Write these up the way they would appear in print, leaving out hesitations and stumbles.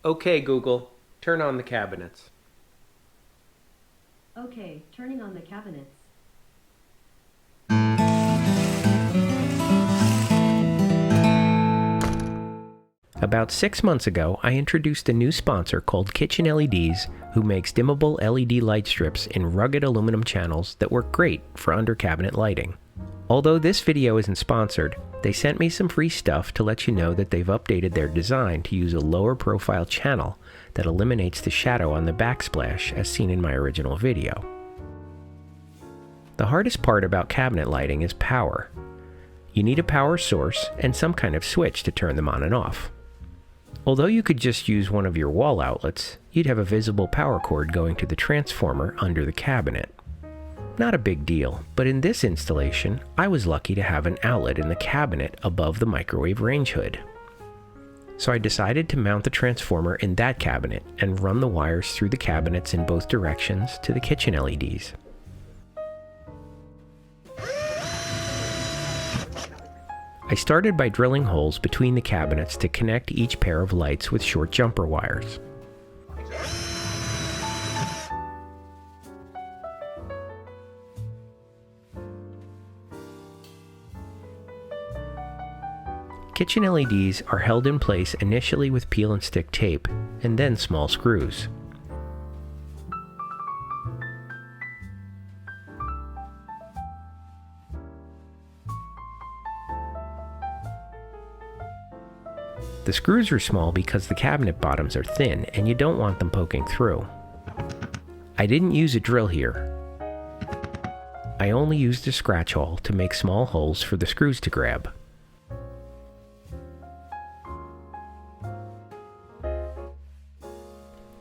Okay, Google, turn on the cabinets. Okay, turning on the cabinets. About 6 months ago, I introduced a new sponsor called Kitchen LEDs, who makes dimmable LED light strips in rugged aluminum channels that work great for under-cabinet lighting. Although this video isn't sponsored, they sent me some free stuff to let you know that they've updated their design to use a lower profile channel that eliminates the shadow on the backsplash as seen in my original video. The hardest part about cabinet lighting is power. You need a power source and some kind of switch to turn them on and off. Although you could just use one of your wall outlets, you'd have a visible power cord going to the transformer under the cabinet. Not a big deal, but in this installation, I was lucky to have an outlet in the cabinet above the microwave range hood. So I decided to mount the transformer in that cabinet and run the wires through the cabinets in both directions to the kitchen LEDs. I started by drilling holes between the cabinets to connect each pair of lights with short jumper wires. Kitchen LEDs are held in place initially with peel and stick tape, and then small screws. The screws are small because the cabinet bottoms are thin and you don't want them poking through. I didn't use a drill here. I only used a scratch awl to make small holes for the screws to grab.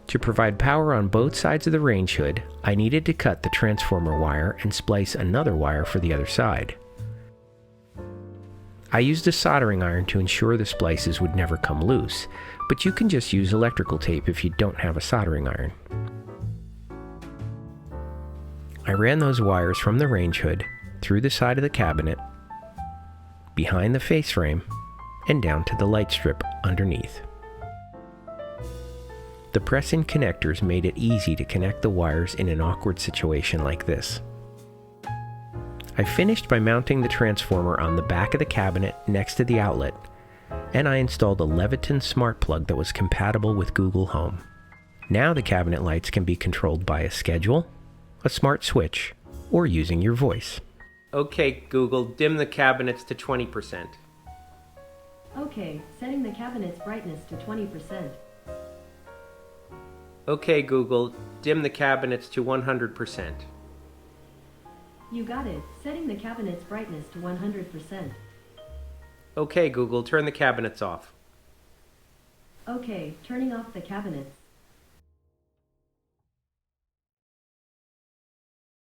To provide power on both sides of the range hood, I needed to cut the transformer wire and splice another wire for the other side. I used a soldering iron to ensure the splices would never come loose, but you can just use electrical tape if you don't have a soldering iron. I ran those wires from the range hood, through the side of the cabinet, behind the face frame, and down to the light strip underneath. The press-in connectors made it easy to connect the wires in an awkward situation like this. I finished by mounting the transformer on the back of the cabinet next to the outlet, and I installed a Leviton smart plug that was compatible with Google Home. Now the cabinet lights can be controlled by a schedule, a smart switch, or using your voice. Okay, Google, dim the cabinets to 20%. Okay, setting the cabinet's brightness to 20%. Okay, Google, dim the cabinets to 100%. You got it, setting the cabinet's brightness to 100%. Okay, Google, turn the cabinets off. Okay, turning off the cabinets.